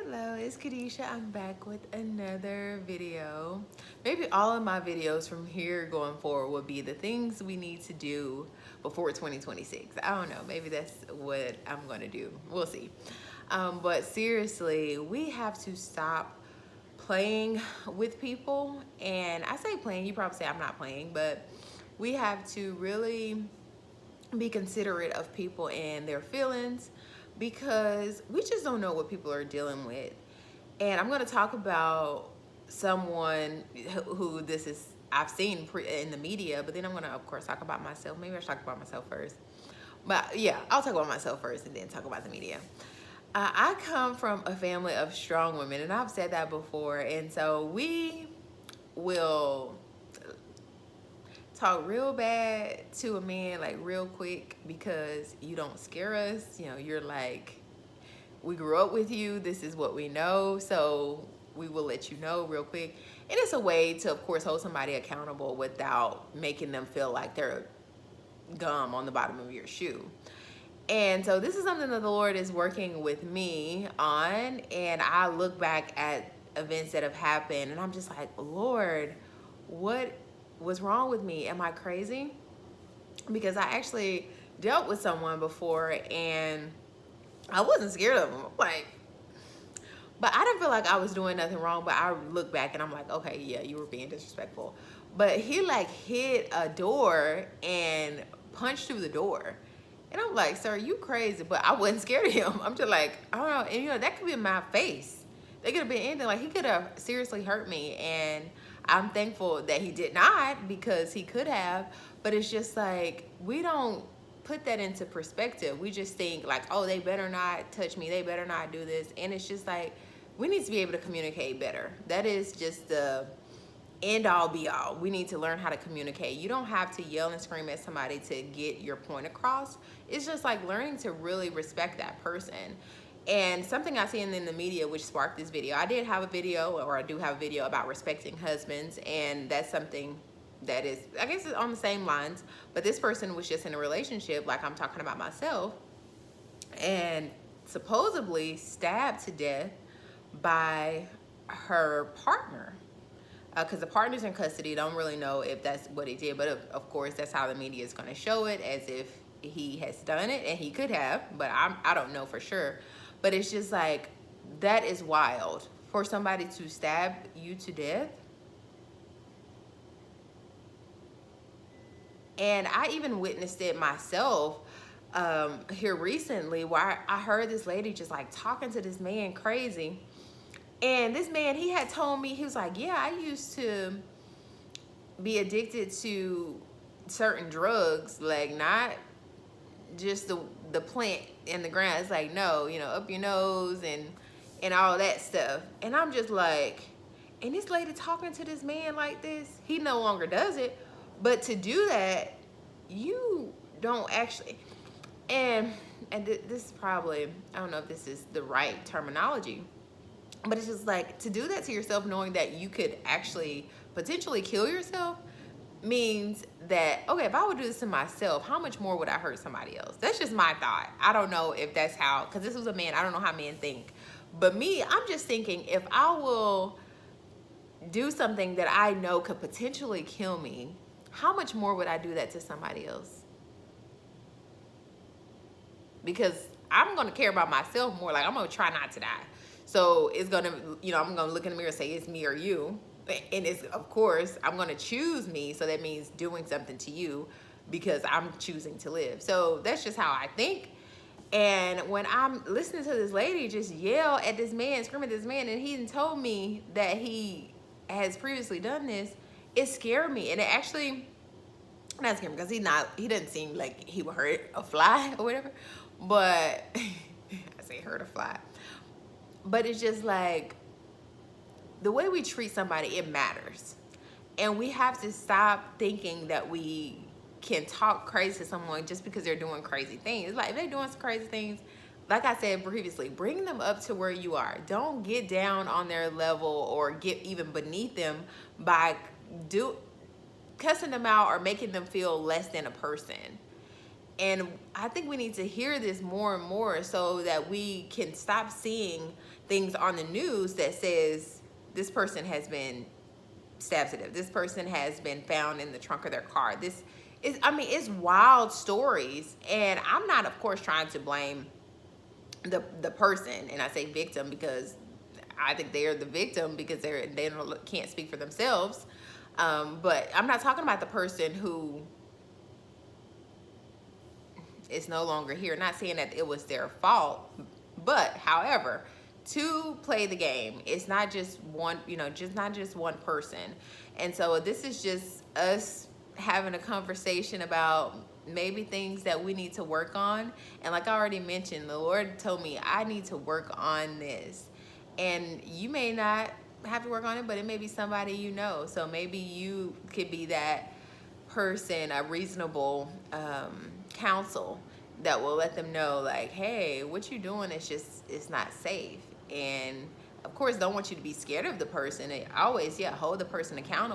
Hello, it's Kadisha. I'm back with another video. Maybe all of my videos from here going forward will be the things we need to do before 2026. I don't know. Maybe that's what I'm going to do. We'll see. But seriously, we have to stop playing with people. And I say playing, you probably say I'm not playing, but we have to really be considerate of people and their feelings because we just don't know what people are dealing with. And I'm going to talk about someone who this is I've seen in the media, but then I'm going to of course talk about myself. Maybe I should talk about myself first. But yeah, I'll talk about myself first and then talk about the media. I come from a family of strong women, and I've said that before. And so we will talk real bad to a man like real quick because you don't scare us. You know, you're like, we grew up with you, this is what we know, so we will let you know real quick. And it's a way to, of course, hold somebody accountable without making them feel like they're gum on the bottom of your shoe. And so this is something that the Lord is working with me on. And I look back at events that have happened and I'm just like, Lord, what was wrong with me? Am I crazy? Because I actually dealt with someone before and I wasn't scared of him. Like, but I didn't feel like I was doing nothing wrong. But I look back and I'm like, okay, yeah, you were being disrespectful. But he like hit a door and punched through the door. And I'm like, sir, you crazy. But I wasn't scared of him. I'm just like, I don't know. And you know, that could be in my face. They could have been anything. Like, he could have seriously hurt me. And I'm thankful that he did not, because he could have. But it's just like, we don't put that into perspective. We just think like, oh, they better not touch me. They better not do this. And it's just like, we need to be able to communicate better. That is just the end all be all. We need to learn how to communicate. You don't have to yell and scream at somebody to get your point across. It's just like learning to really respect that person. And something I seen in the media which sparked this video, I did have a video, or I do have a video about respecting husbands, and that's something that is, I guess it's on the same lines, but this person was just in a relationship like I'm talking about myself, and supposedly stabbed to death by her partner, because the partner's in custody. Don't really know if that's what he did, but of course that's how the media is going to show it, as if he has done it, and he could have, but I don't know for sure. But it's just like, that is wild for somebody to stab you to death. And I even witnessed it myself here recently, where I heard this lady just like talking to this man crazy. And this man, he had told me, he was like, yeah, I used to be addicted to certain drugs, like not just the plant in the ground. It's like, no, you know, up your nose and all that stuff. And I'm just like, and this lady talking to this man like this, he no longer does it. But to do that, you don't actually, and this is probably, I don't know if this is the right terminology, but it's just like, to do that to yourself knowing that you could actually potentially kill yourself means that, okay, if I would do this to myself, how much more would I hurt somebody else? That's just my thought. I don't know if that's how, because this was a man, I don't know how men think. But me, I'm just thinking, if I will do something that I know could potentially kill me, how much more would I do that to somebody else? Because I'm going to care about myself more. Like, I'm going to try not to die. So it's going to, you know, I'm going to look in the mirror and say, it's me or you. And it's, of course, I'm going to choose me. So that means doing something to you because I'm choosing to live. So that's just how I think. And when I'm listening to this lady just yell at this man, scream at this man, and he told me that he has previously done this, it scared me. And it actually, not scared me, because he doesn't seem like he would hurt a fly or whatever. But I say hurt a fly. But it's just like, the way we treat somebody, it matters. And we have to stop thinking that we can talk crazy to someone just because they're doing crazy things. It's like, if they're doing some crazy things, like I said previously, bring them up to where you are. Don't get down on their level or get even beneath them by cussing them out or making them feel less than a person. And I think we need to hear this more and more so that we can stop seeing things on the news that says this person has been stabbed to death. This person has been found in the trunk of their car. This is, I mean, it's wild stories. And I'm not, of course, trying to blame the person, and I say victim because I think they are the victim because they can't speak for themselves. But I'm not talking about the person who is no longer here. Not saying that it was their fault, but however, to play the game, it's not just one, not just one person. And so this is just us having a conversation about maybe things that we need to work on. And like I already mentioned, the Lord told me I need to work on this. And you may not have to work on it, but it may be somebody you know. So maybe you could be that person, a reasonable counsel that will let them know, like, hey, what you're doing is just, it's not safe. And of course, don't want you to be scared of the person. They always, hold the person accountable.